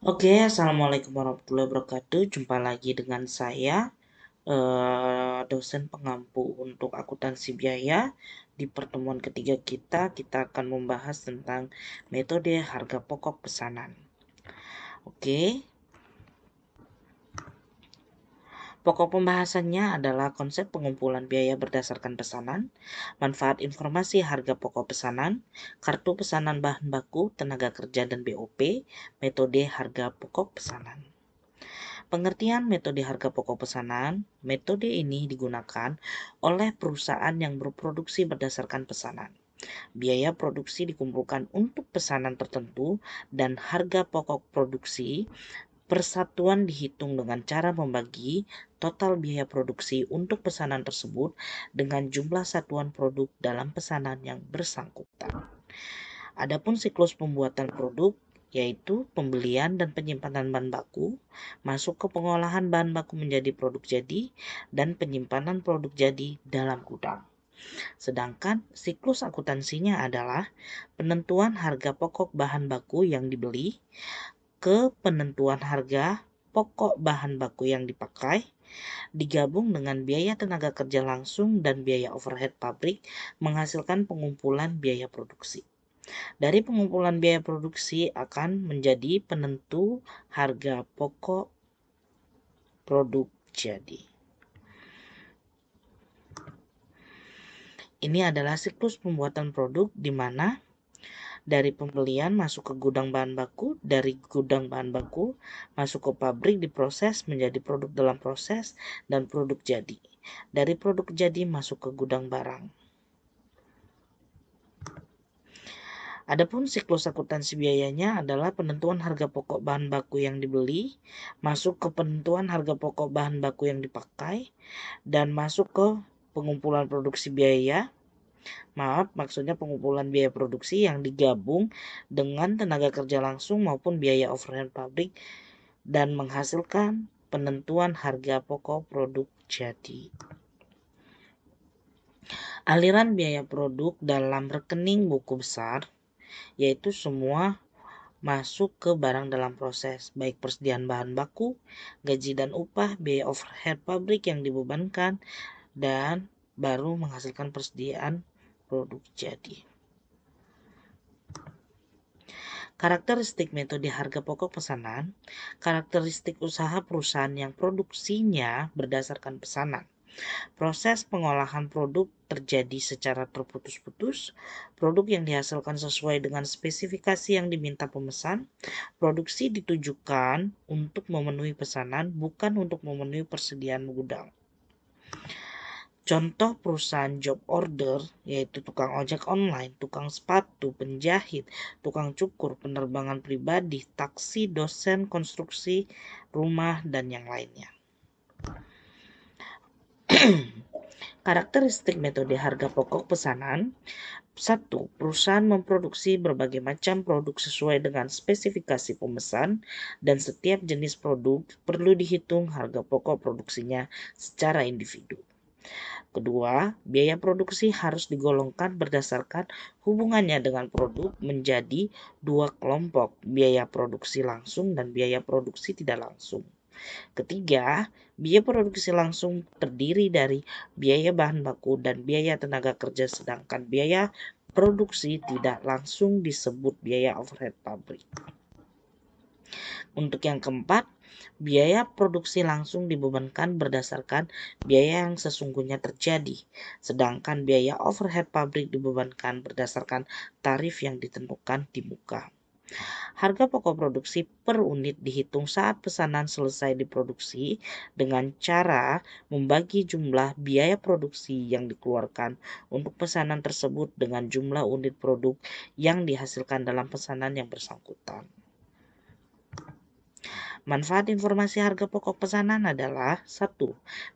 Oke, Assalamualaikum warahmatullahi wabarakatuh. Jumpa lagi dengan saya, dosen pengampu untuk akuntansi biaya. Di pertemuan ketiga kita akan membahas tentang metode harga pokok pesanan. Oke, pokok pembahasannya adalah konsep pengumpulan biaya berdasarkan pesanan, manfaat informasi harga pokok pesanan, kartu pesanan bahan baku, tenaga kerja dan BOP, metode harga pokok pesanan. Pengertian metode harga pokok pesanan, metode ini digunakan oleh perusahaan yang berproduksi berdasarkan pesanan. Biaya produksi dikumpulkan untuk pesanan tertentu dan harga pokok produksi persatuan dihitung dengan cara membagi total biaya produksi untuk pesanan tersebut dengan jumlah satuan produk dalam pesanan yang bersangkutan. Adapun siklus pembuatan produk yaitu pembelian dan penyimpanan bahan baku, masuk ke pengolahan bahan baku menjadi produk jadi, dan penyimpanan produk jadi dalam gudang. Sedangkan siklus akuntansinya adalah penentuan harga pokok bahan baku yang dibeli, ke penentuan harga pokok bahan baku yang dipakai, digabung dengan biaya tenaga kerja langsung dan biaya overhead pabrik menghasilkan pengumpulan biaya produksi. Dari pengumpulan biaya produksi akan menjadi penentu harga pokok produk jadi. Ini adalah siklus pembuatan produk di mana dari pembelian masuk ke gudang bahan baku, dari gudang bahan baku masuk ke pabrik diproses menjadi produk dalam proses dan produk jadi. Dari produk jadi masuk ke gudang barang. Adapun siklus akuntansi biayanya adalah penentuan harga pokok bahan baku yang dibeli, masuk ke penentuan harga pokok bahan baku yang dipakai, dan masuk ke pengumpulan produksi biaya. Maksudnya pengumpulan biaya produksi yang digabung dengan tenaga kerja langsung maupun biaya overhead pabrik dan menghasilkan penentuan harga pokok produk jadi. Aliran biaya produk dalam rekening buku besar yaitu semua masuk ke barang dalam proses, baik persediaan bahan baku, gaji dan upah, biaya overhead pabrik yang dibebankan, dan baru menghasilkan persediaan produk jadi. Karakteristik metode harga pokok pesanan, karakteristik usaha perusahaan yang produksinya berdasarkan pesanan. Proses pengolahan produk terjadi secara terputus-putus. Produk yang dihasilkan sesuai dengan spesifikasi yang diminta pemesan. Produksi ditujukan untuk memenuhi pesanan, bukan untuk memenuhi persediaan gudang. Contoh perusahaan job order yaitu tukang ojek online, tukang sepatu, penjahit, tukang cukur, penerbangan pribadi, taksi, dosen, konstruksi, rumah, dan yang lainnya. Karakteristik metode harga pokok pesanan. 1. Perusahaan memproduksi berbagai macam produk sesuai dengan spesifikasi pemesan dan setiap jenis produk perlu dihitung harga pokok produksinya secara individu. Kedua, biaya produksi harus digolongkan berdasarkan hubungannya dengan produk menjadi dua kelompok, biaya produksi langsung dan biaya produksi tidak langsung. Ketiga, biaya produksi langsung terdiri dari biaya bahan baku dan biaya tenaga kerja, sedangkan biaya produksi tidak langsung disebut biaya overhead pabrik. Untuk yang keempat, biaya produksi langsung dibebankan berdasarkan biaya yang sesungguhnya terjadi, sedangkan biaya overhead pabrik dibebankan berdasarkan tarif yang ditentukan di muka. Harga pokok produksi per unit dihitung saat pesanan selesai diproduksi dengan cara membagi jumlah biaya produksi yang dikeluarkan untuk pesanan tersebut dengan jumlah unit produk yang dihasilkan dalam pesanan yang bersangkutan. Manfaat informasi harga pokok pesanan adalah 1.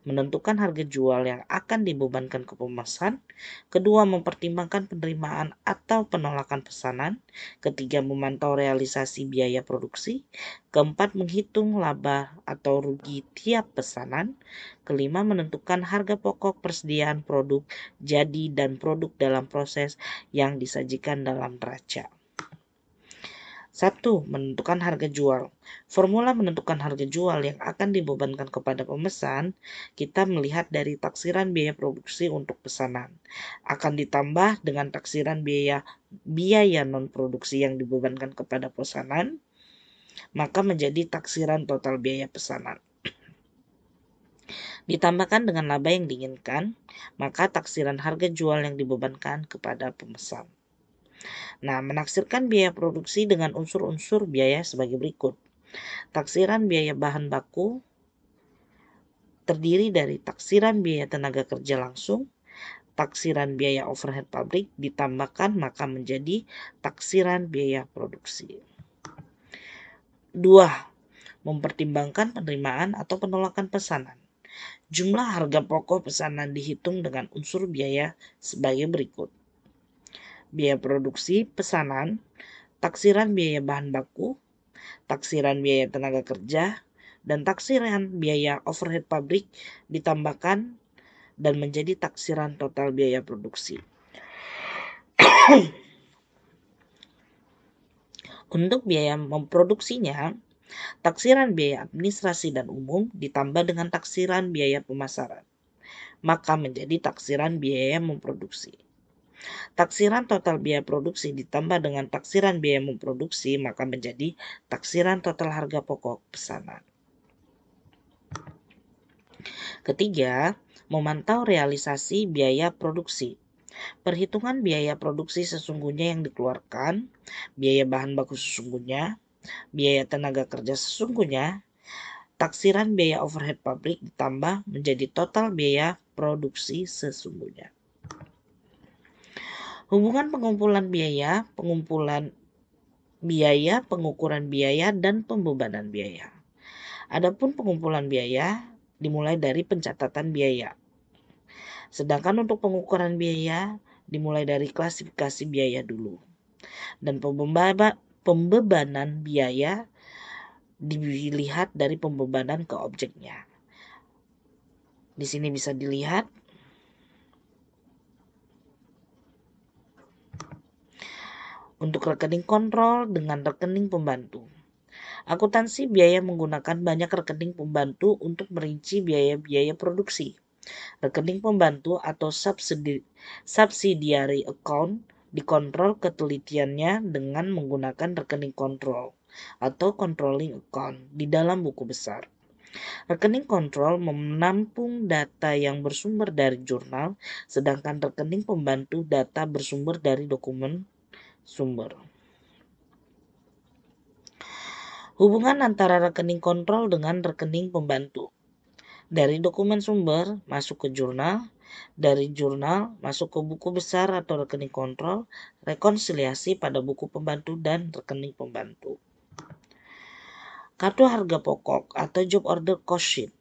Menentukan harga jual yang akan dibebankan ke pemesan. Kedua, mempertimbangkan penerimaan atau penolakan pesanan. Ketiga, memantau realisasi biaya produksi. Keempat, menghitung laba atau rugi tiap pesanan. Kelima, menentukan harga pokok persediaan produk jadi dan produk dalam proses yang disajikan dalam neraca. 1. Menentukan harga jual. Formula menentukan harga jual yang akan dibebankan kepada pemesan, kita melihat dari taksiran biaya produksi untuk pesanan. Akan ditambah dengan taksiran biaya non-produksi yang dibebankan kepada pesanan, maka menjadi taksiran total biaya pesanan. Ditambahkan dengan laba yang diinginkan, maka taksiran harga jual yang dibebankan kepada pemesan. Nah, menaksirkan biaya produksi dengan unsur-unsur biaya sebagai berikut. Taksiran biaya bahan baku terdiri dari taksiran biaya tenaga kerja langsung, taksiran biaya overhead pabrik ditambahkan maka menjadi taksiran biaya produksi. 2. Mempertimbangkan penerimaan atau penolakan pesanan. Jumlah harga pokok pesanan dihitung dengan unsur biaya sebagai berikut. Biaya produksi pesanan, taksiran biaya bahan baku, taksiran biaya tenaga kerja, dan taksiran biaya overhead pabrik ditambahkan dan menjadi taksiran total biaya produksi. Untuk biaya memproduksinya, taksiran biaya administrasi dan umum ditambah dengan taksiran biaya pemasaran, maka menjadi taksiran biaya memproduksi. Taksiran total biaya produksi ditambah dengan taksiran biaya memproduksi, maka menjadi taksiran total harga pokok pesanan. Ketiga, memantau realisasi biaya produksi. Perhitungan biaya produksi sesungguhnya yang dikeluarkan, biaya bahan baku sesungguhnya, biaya tenaga kerja sesungguhnya, taksiran biaya overhead pabrik ditambah menjadi total biaya produksi sesungguhnya. Hubungan pengukuran biaya, pengukuran biaya, dan pembebanan biaya. Adapun pengumpulan biaya dimulai dari pencatatan biaya. Sedangkan untuk pengukuran biaya dimulai dari klasifikasi biaya dulu. Dan pembebanan biaya dilihat dari pembebanan ke objeknya. Di sini bisa dilihat untuk rekening kontrol dengan rekening pembantu. Akuntansi biaya menggunakan banyak rekening pembantu untuk merinci biaya-biaya produksi. Rekening pembantu atau subsidiary account dikontrol ketelitiannya dengan menggunakan rekening kontrol atau controlling account di dalam buku besar. Rekening kontrol menampung data yang bersumber dari jurnal, sedangkan rekening pembantu data bersumber dari dokumen sumber. Hubungan antara rekening kontrol dengan rekening pembantu. Dari dokumen sumber masuk ke jurnal, dari jurnal masuk ke buku besar atau rekening kontrol, rekonsiliasi pada buku pembantu dan rekening pembantu. Kartu harga pokok atau job order cost sheet.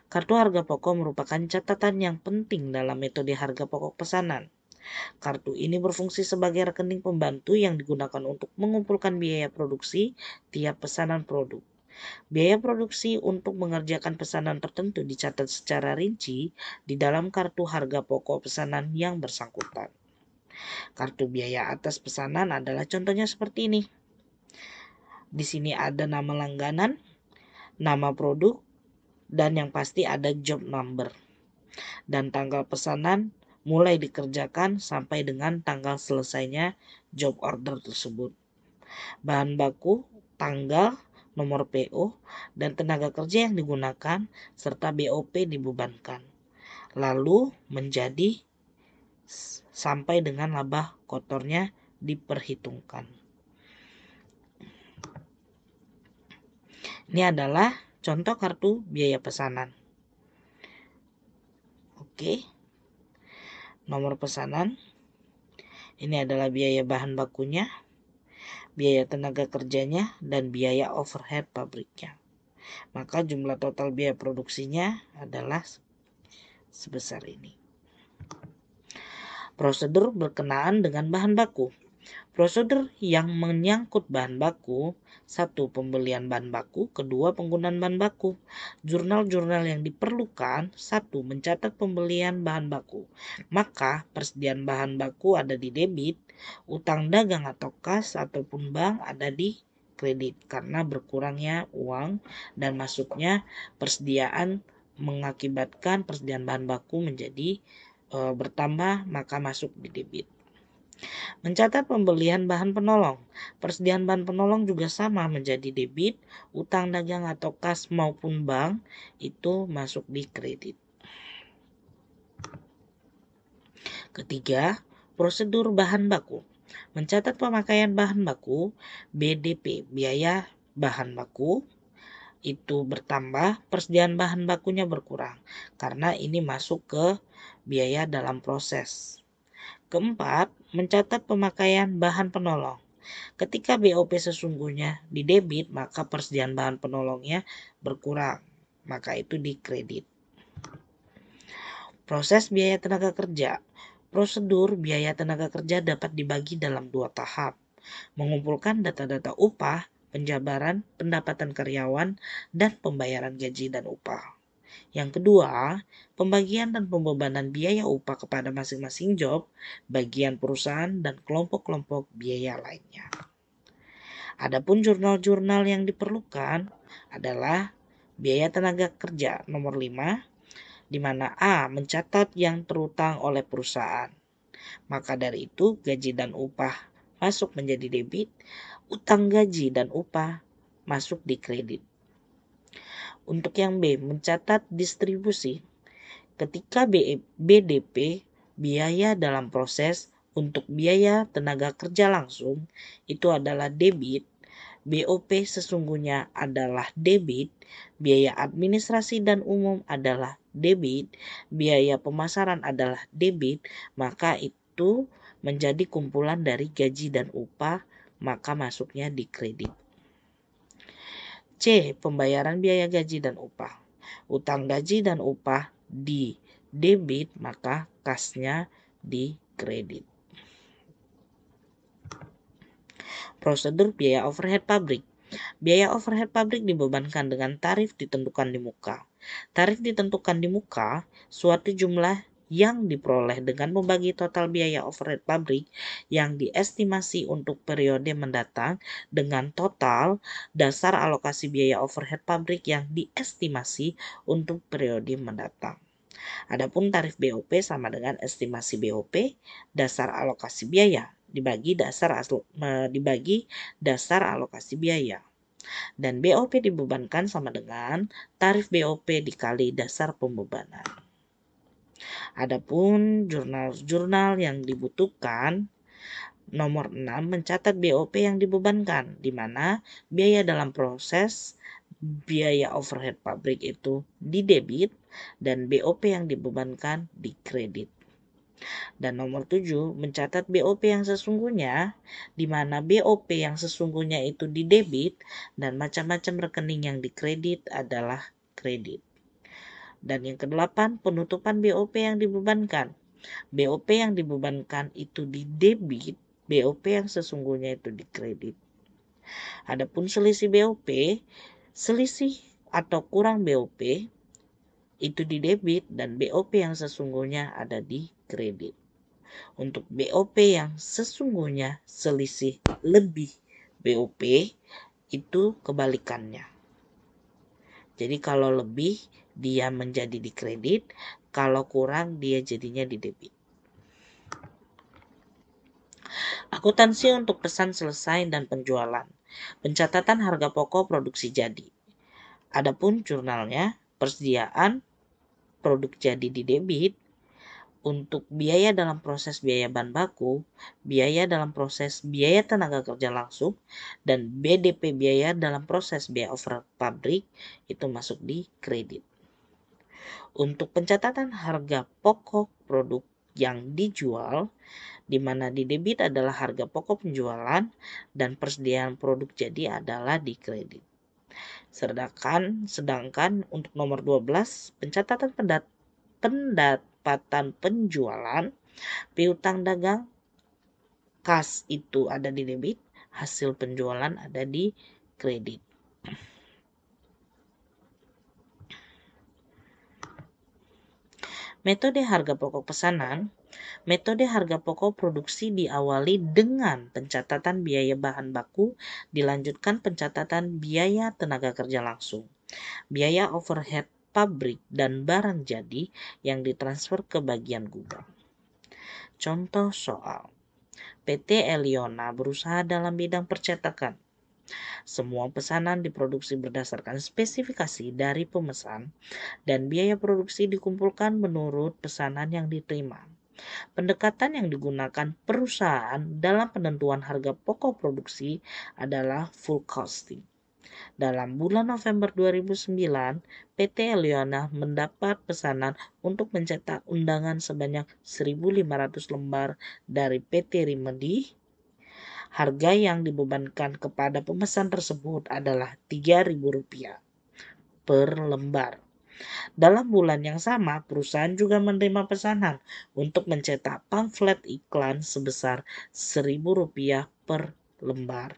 Kartu harga pokok merupakan catatan yang penting dalam metode harga pokok pesanan. Kartu ini berfungsi sebagai rekening pembantu yang digunakan untuk mengumpulkan biaya produksi tiap pesanan produk. Biaya produksi untuk mengerjakan pesanan tertentu dicatat secara rinci di dalam kartu harga pokok pesanan yang bersangkutan. Kartu biaya atas pesanan adalah contohnya seperti ini. Di sini ada nama langganan, nama produk, dan yang pasti ada job number. Dan tanggal pesanan mulai dikerjakan sampai dengan tanggal selesainya job order tersebut. Bahan baku, tanggal, nomor PO, dan tenaga kerja yang digunakan, serta BOP dibebankan. Lalu menjadi sampai dengan laba kotornya diperhitungkan. Ini adalah contoh kartu biaya pesanan. Oke. Nomor pesanan. Ini adalah biaya bahan bakunya, biaya tenaga kerjanya, dan biaya overhead pabriknya. Maka jumlah total biaya produksinya adalah sebesar ini. Prosedur berkenaan dengan bahan baku. Prosedur yang menyangkut bahan baku: 1. Pembelian bahan baku. 2. Penggunaan bahan baku. Jurnal-jurnal yang diperlukan: 1. Mencatat pembelian bahan baku, maka persediaan bahan baku ada di debit, utang dagang atau kas ataupun bank ada di kredit karena berkurangnya uang dan masuknya persediaan mengakibatkan persediaan bahan baku menjadi bertambah, maka masuk di debit. Mencatat pembelian bahan penolong. Persediaan bahan penolong juga sama menjadi debit, utang dagang atau kas maupun bank itu masuk di kredit. Ketiga, prosedur bahan baku. Mencatat pemakaian bahan baku, BDP, biaya bahan baku itu bertambah, persediaan bahan bakunya berkurang karena ini masuk ke biaya dalam proses. Keempat, mencatat pemakaian bahan penolong. Ketika BOP sesungguhnya di debit, maka persediaan bahan penolongnya berkurang, maka itu di kredit. Proses biaya tenaga kerja. Prosedur biaya tenaga kerja dapat dibagi dalam 2 tahap. Mengumpulkan data-data upah, penjabaran pendapatan karyawan, dan pembayaran gaji dan upah. Yang kedua, pembagian dan pembebanan biaya upah kepada masing-masing job, bagian perusahaan, dan kelompok-kelompok biaya lainnya. Adapun jurnal-jurnal yang diperlukan adalah biaya tenaga kerja nomor 5, di mana A. mencatat yang terutang oleh perusahaan. Maka dari itu gaji dan upah masuk menjadi debit, utang gaji dan upah masuk di kredit. Untuk yang B, mencatat distribusi. Ketika BDP, biaya dalam proses untuk biaya tenaga kerja langsung itu adalah debit, BOP sesungguhnya adalah debit, biaya administrasi dan umum adalah debit, biaya pemasaran adalah debit, maka itu menjadi kumpulan dari gaji dan upah, maka masuknya di kredit. C. Pembayaran biaya gaji dan upah. Utang gaji dan upah di debit, maka kasnya di kredit. Prosedur biaya overhead pabrik. Biaya overhead pabrik dibebankan dengan tarif ditentukan di muka. Tarif ditentukan di muka suatu jumlah yang diperoleh dengan membagi total biaya overhead pabrik yang diestimasi untuk periode mendatang dengan total dasar alokasi biaya overhead pabrik yang diestimasi untuk periode mendatang. Adapun tarif BOP sama dengan estimasi BOP dasar alokasi biaya dibagi dasar alokasi biaya. Dan BOP dibebankan sama dengan tarif BOP dikali dasar pembebanan. Adapun jurnal-jurnal yang dibutuhkan, nomor 6, mencatat BOP yang dibebankan, di mana biaya dalam proses biaya overhead pabrik itu di debit dan BOP yang dibebankan di kredit. Dan nomor 7, mencatat BOP yang sesungguhnya, di mana BOP yang sesungguhnya itu di debit dan macam-macam rekening yang dikredit adalah kredit. Dan yang ke-8, penutupan BOP yang dibebankan. BOP yang dibebankan itu di debit, BOP yang sesungguhnya itu di kredit. Adapun selisih BOP, selisih atau kurang BOP itu di debit dan BOP yang sesungguhnya ada di kredit. Untuk BOP yang sesungguhnya selisih lebih BOP itu kebalikannya. Jadi kalau lebih dia menjadi di kredit, kalau kurang dia jadinya di debit. Akuntansi untuk pesan selesai dan penjualan. Pencatatan harga pokok produksi jadi. Adapun jurnalnya, persediaan produk jadi di debit, untuk biaya dalam proses biaya bahan baku, biaya dalam proses biaya tenaga kerja langsung, dan BDP biaya dalam proses biaya overhead pabrik itu masuk di kredit. Untuk pencatatan harga pokok produk yang dijual, di mana di debit adalah harga pokok penjualan dan persediaan produk jadi adalah di kredit. Sedangkan untuk nomor 12, pencatatan pendapatan penjualan, piutang dagang, kas itu ada di debit, hasil penjualan ada di kredit. Metode harga pokok pesanan. Metode harga pokok produksi diawali dengan pencatatan biaya bahan baku, dilanjutkan pencatatan biaya tenaga kerja langsung, biaya overhead pabrik dan barang jadi yang ditransfer ke bagian gudang. Contoh soal. PT Eliona berusaha dalam bidang percetakan. Semua pesanan diproduksi berdasarkan spesifikasi dari pemesan dan biaya produksi dikumpulkan menurut pesanan yang diterima. Pendekatan yang digunakan perusahaan dalam penentuan harga pokok produksi adalah full costing. Dalam bulan November 2009, PT Eliona mendapat pesanan untuk mencetak undangan sebanyak 1.500 lembar dari PT Remedy. Harga yang dibebankan kepada pemesan tersebut adalah Rp3.000 per lembar. Dalam bulan yang sama, perusahaan juga menerima pesanan untuk mencetak pamflet iklan sebesar Rp1.000 per lembar.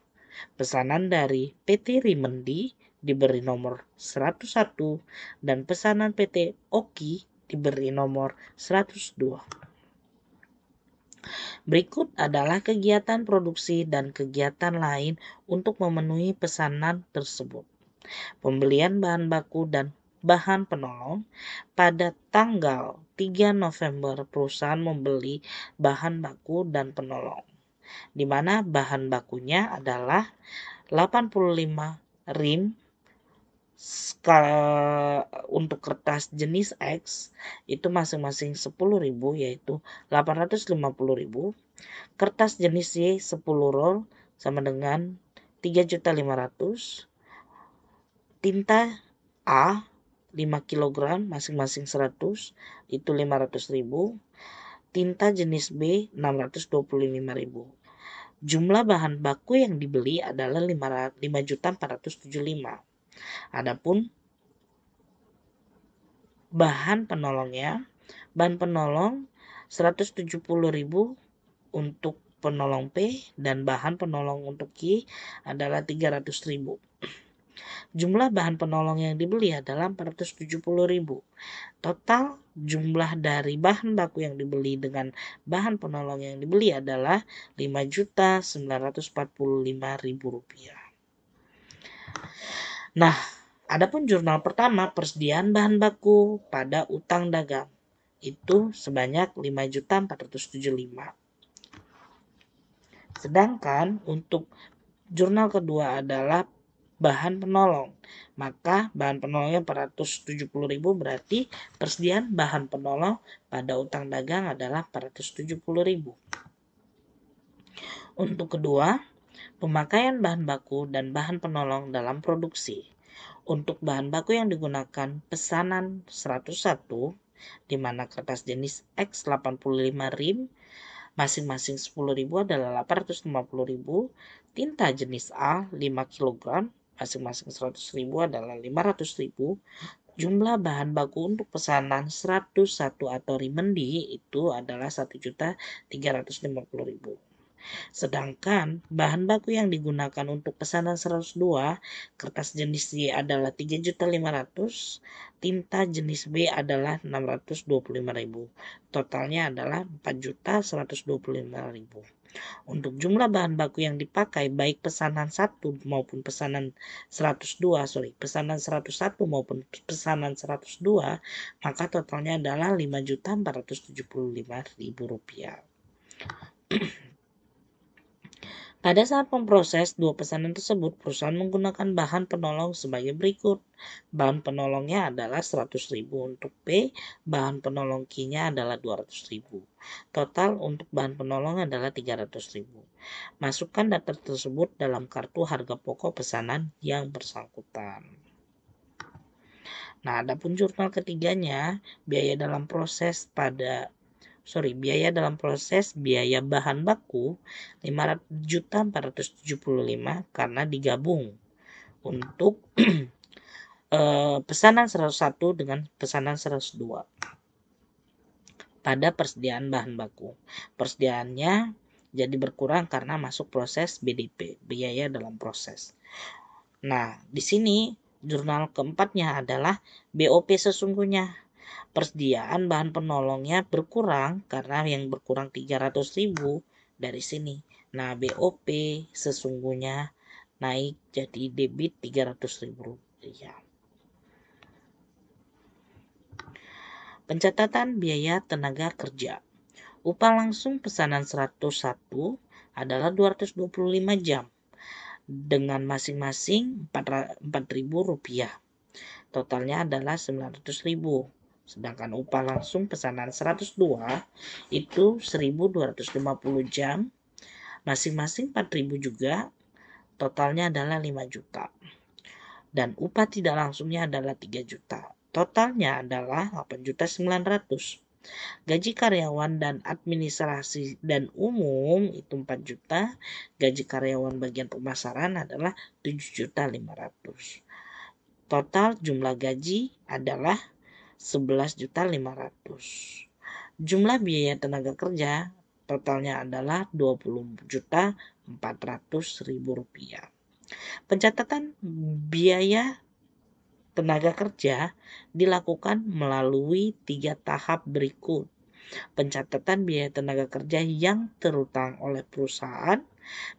Pesanan dari PT Remedy diberi nomor 101 dan pesanan PT Oki diberi nomor 102. Berikut adalah kegiatan produksi dan kegiatan lain untuk memenuhi pesanan tersebut. Pembelian bahan baku dan bahan penolong. Pada tanggal 3 November perusahaan membeli bahan baku dan penolong, di mana bahan bakunya adalah 85 rim untuk kertas jenis X itu masing-masing 10.000, yaitu 850.000. Kertas jenis Y 10 roll sama dengan 3.500.000. Tinta A 5 kg masing-masing 100, itu 500.000. Tinta jenis B 625.000. Jumlah bahan baku yang dibeli adalah 5.475.000. Adapun bahan penolong 170.000 untuk penolong P dan bahan penolong untuk Q adalah 300.000. Jumlah bahan penolong yang dibeli adalah 470.000. Total jumlah dari bahan baku yang dibeli dengan bahan penolong yang dibeli adalah Rp5.945.000. Nah, adapun jurnal pertama persediaan bahan baku pada utang dagang itu sebanyak 5.475. Sedangkan untuk jurnal kedua adalah bahan penolong. Maka bahan penolongnya 470.000, berarti persediaan bahan penolong pada utang dagang adalah 470.000. Untuk kedua, pemakaian bahan baku dan bahan penolong dalam produksi. Untuk bahan baku yang digunakan pesanan 101, di mana kertas jenis X 85 rim masing-masing 10.000 adalah 850.000. Tinta jenis A 5 kg masing-masing 100.000 adalah 500.000. Jumlah bahan baku untuk pesanan 101 atau Remedy itu adalah 1.350.000. Sedangkan bahan baku yang digunakan untuk pesanan 102, kertas jenis Y adalah 3.500.000, tinta jenis B adalah 625.000. Totalnya adalah 4.125.000. Untuk jumlah bahan baku yang dipakai baik pesanan 1 maupun pesanan 101 maupun pesanan 102, maka totalnya adalah Rp5.475.000. Pada saat memproses dua pesanan tersebut, perusahaan menggunakan bahan penolong sebagai berikut. Bahan penolongnya adalah 100.000 untuk P, bahan penolong Q-nya adalah 200.000. Total untuk bahan penolong adalah 300.000. Masukkan data tersebut dalam kartu harga pokok pesanan yang bersangkutan. Nah, adapun jurnal ketiganya, biaya dalam proses biaya bahan baku 5.475 karena digabung untuk pesanan 101 dengan pesanan 102 pada persediaan bahan baku. Persediaannya jadi berkurang karena masuk proses BDP, biaya dalam proses. Nah, di sini jurnal keempatnya adalah BOP sesungguhnya. Persediaan bahan penolongnya berkurang karena yang berkurang 300.000 dari sini. Nah, BOP sesungguhnya naik jadi debit 300.000 rupiah. Pencatatan biaya tenaga kerja. Upah langsung pesanan 101 adalah 225 jam dengan masing-masing 4.000 rupiah. Totalnya adalah 900.000. Sedangkan upah langsung pesanan 102 itu 1.250 jam, masing-masing 4.000 juga, totalnya adalah 5 juta. Dan upah tidak langsungnya adalah 3 juta. Totalnya adalah 8.900.000. Gaji karyawan dan administrasi dan umum itu 4 juta. Gaji karyawan bagian pemasaran adalah 7.500.000. Total jumlah gaji adalah 11.500.000. Jumlah biaya tenaga kerja totalnya adalah 20.400.000 rupiah. Pencatatan biaya tenaga kerja dilakukan melalui 3 tahap berikut. Pencatatan biaya tenaga kerja yang terutang oleh perusahaan,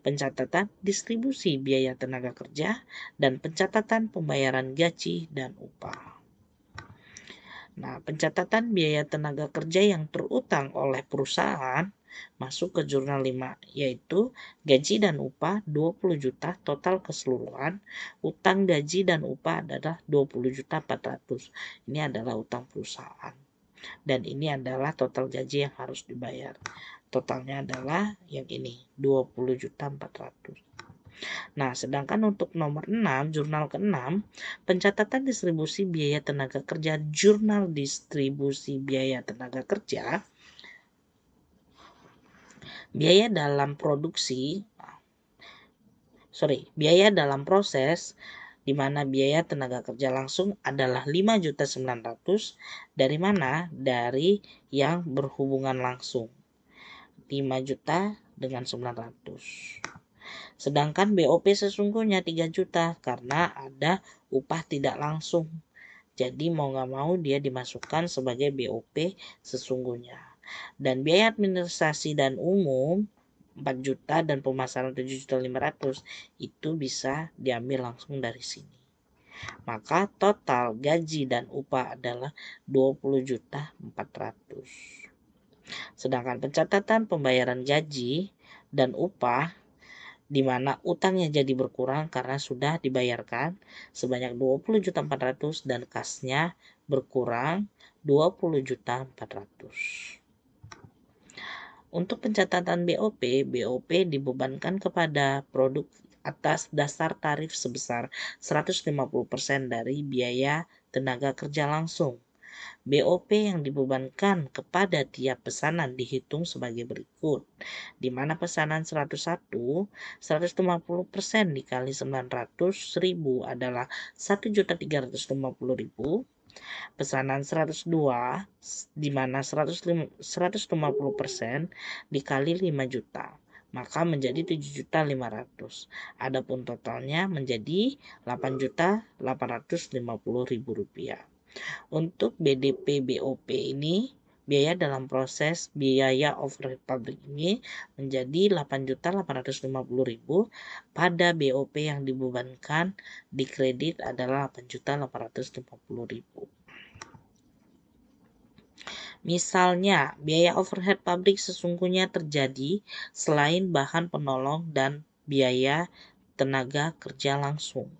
pencatatan distribusi biaya tenaga kerja, dan pencatatan pembayaran gaji dan upah. Nah, pencatatan biaya tenaga kerja yang terutang oleh perusahaan masuk ke jurnal 5, yaitu gaji dan upah 20 juta total keseluruhan, utang gaji dan upah adalah 20.400.000. Ini adalah utang perusahaan. Dan ini adalah total gaji yang harus dibayar. Totalnya adalah yang ini, 20.400.000. Nah, sedangkan untuk nomor 6, jurnal ke-6, pencatatan distribusi biaya tenaga kerja, jurnal distribusi biaya tenaga kerja, biaya dalam proses, di mana biaya tenaga kerja langsung adalah 5.900.000, dari mana? Dari yang berhubungan langsung. 5 juta dengan 900. Sedangkan BOP sesungguhnya 3 juta karena ada upah tidak langsung. Jadi mau nggak mau dia dimasukkan sebagai BOP sesungguhnya. Dan biaya administrasi dan umum 4 juta dan pemasaran 7.500.000 itu bisa diambil langsung dari sini. Maka total gaji dan upah adalah 20.400.000. Sedangkan pencatatan pembayaran gaji dan upah di mana utangnya jadi berkurang karena sudah dibayarkan sebanyak 20.400.000 dan kasnya berkurang 20.400.000. Untuk pencatatan BOP dibebankan kepada produk atas dasar tarif sebesar 150% dari biaya tenaga kerja langsung. BOP yang dibebankan kepada tiap pesanan dihitung sebagai berikut, di mana pesanan 101, 150% dikali 900.000 adalah 1.350.000, pesanan 102, di mana 150% dikali 5 juta, maka menjadi 7.500.000. Adapun totalnya menjadi 8.850.000 rupiah. Untuk BDP BOP ini, biaya dalam proses biaya overhead pabrik ini menjadi 8.850.000 pada BOP yang dibebankan di kredit adalah 8.850.000. Misalnya, biaya overhead pabrik sesungguhnya terjadi selain bahan penolong dan biaya tenaga kerja langsung.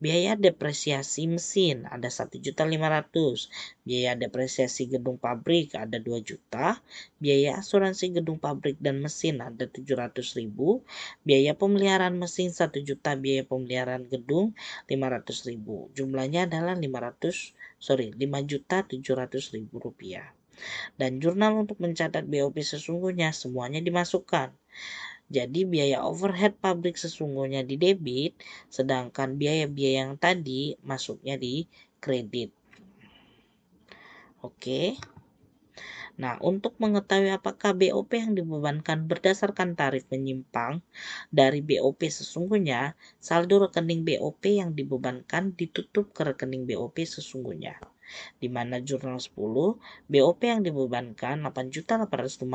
Biaya depresiasi mesin ada 1.500.000, biaya depresiasi gedung pabrik ada 2 juta, biaya asuransi gedung pabrik dan mesin ada 700.000, biaya pemeliharaan mesin 1 juta, biaya pemeliharaan gedung 500.000. Jumlahnya adalah 5.700.000 rupiah. Dan jurnal untuk mencatat BOP sesungguhnya semuanya dimasukkan. Jadi biaya overhead pabrik sesungguhnya di debit, sedangkan biaya-biaya yang tadi masuknya di kredit. Oke. Nah, untuk mengetahui apakah BOP yang dibebankan berdasarkan tarif menyimpang dari BOP sesungguhnya, saldo rekening BOP yang dibebankan ditutup ke rekening BOP sesungguhnya. Di mana jurnal 10, BOP yang dibebankan 8.850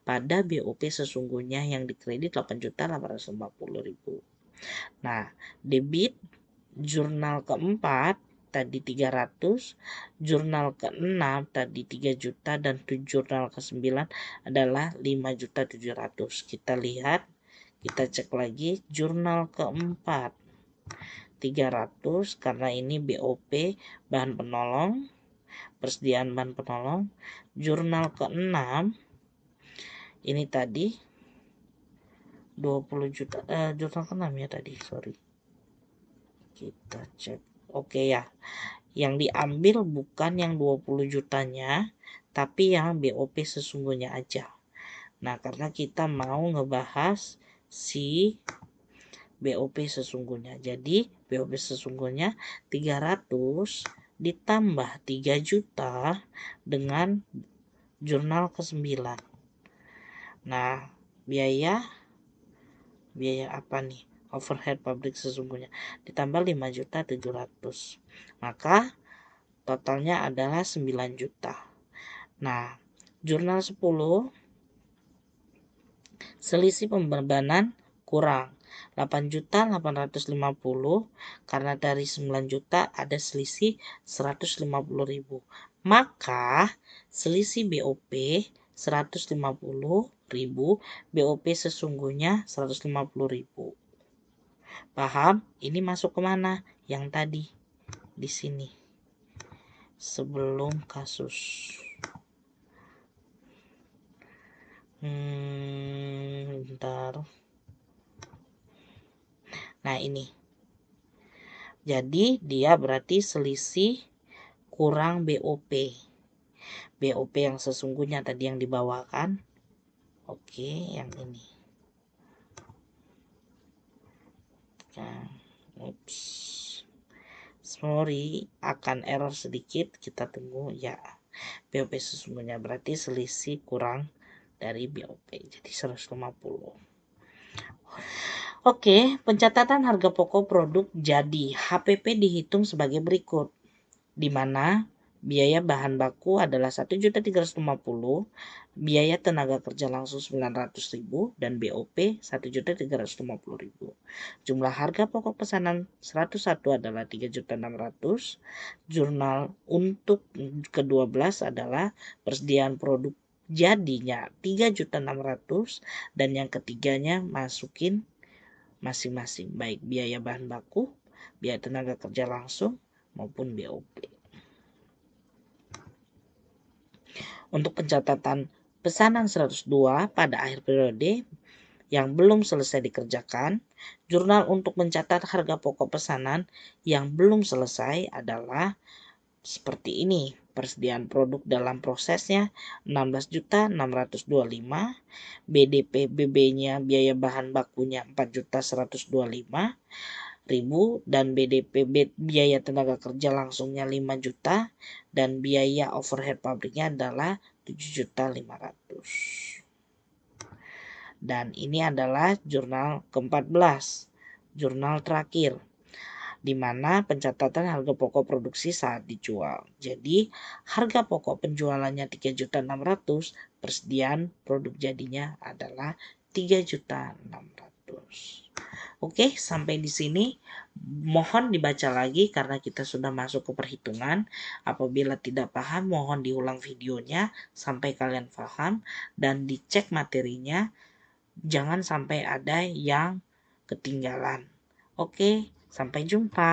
pada BOP sesungguhnya yang dikredit 8.850.000. Nah, debit jurnal keempat tadi 300, jurnal ke-6 tadi 3 juta, dan jurnal ke-9 adalah 5.700.000. Kita lihat, kita cek lagi jurnal keempat 300 karena ini BOP bahan penolong, persediaan bahan penolong. Jurnal ke-6 ini tadi 20 juta, jurnal ke-6 ya tadi, sorry. Kita cek. Oke ya. Yang diambil bukan yang 20 jutanya, tapi yang BOP sesungguhnya aja. Nah, karena kita mau ngebahas si BOP sesungguhnya. Jadi, BOP sesungguhnya 300 ditambah 3 juta dengan jurnal ke-9. Nah, biaya apa nih? Overhead pabrik sesungguhnya ditambah 5.700.000. Maka totalnya adalah 9 juta. Nah, jurnal 10 selisih pembebanan kurang 8.850.000 karena dari 9 juta ada selisih 150.000. Maka selisih BOP 150.000, BOP sesungguhnya 150.000. Paham? Ini masuk kemana? Yang tadi di sini sebelum kasus. Bentar. Nah, ini. Jadi dia berarti selisih kurang BOP. BOP yang sesungguhnya tadi yang dibawakan. Oke, yang ini. Nah, sorry, akan error sedikit. Kita tunggu ya. BOP sesungguhnya berarti selisih kurang dari BOP. Jadi 150. Oke, pencatatan harga pokok produk jadi HPP dihitung sebagai berikut, di mana biaya bahan baku adalah 1.350.000, biaya tenaga kerja langsung 900.000, dan BOP 1.350.000. Jumlah harga pokok pesanan 101 adalah 3.600.000. Jurnal untuk ke-12 adalah persediaan produk jadinya 3.600.000, dan yang ketiganya masukin masing-masing, baik biaya bahan baku, biaya tenaga kerja langsung, maupun BOP. Untuk pencatatan pesanan 102 pada akhir periode yang belum selesai dikerjakan, jurnal untuk mencatat harga pokok pesanan yang belum selesai adalah seperti ini. Persediaan produk dalam prosesnya 16.625, BDP BB-nya biaya bahan bakunya 4.125.000, dan BDP biaya tenaga kerja langsungnya 5 juta, dan biaya overhead pabriknya adalah 7.500.000. Dan ini adalah jurnal ke-14, jurnal terakhir, di mana pencatatan harga pokok produksi saat dijual. Jadi harga pokok penjualannya 3.600.000, persediaan produk jadinya adalah 3.600.000. Oke, sampai di sini. Mohon dibaca lagi karena kita sudah masuk ke perhitungan. Apabila tidak paham, mohon diulang videonya sampai kalian paham dan dicek materinya. Jangan sampai ada yang ketinggalan. Oke, sampai jumpa.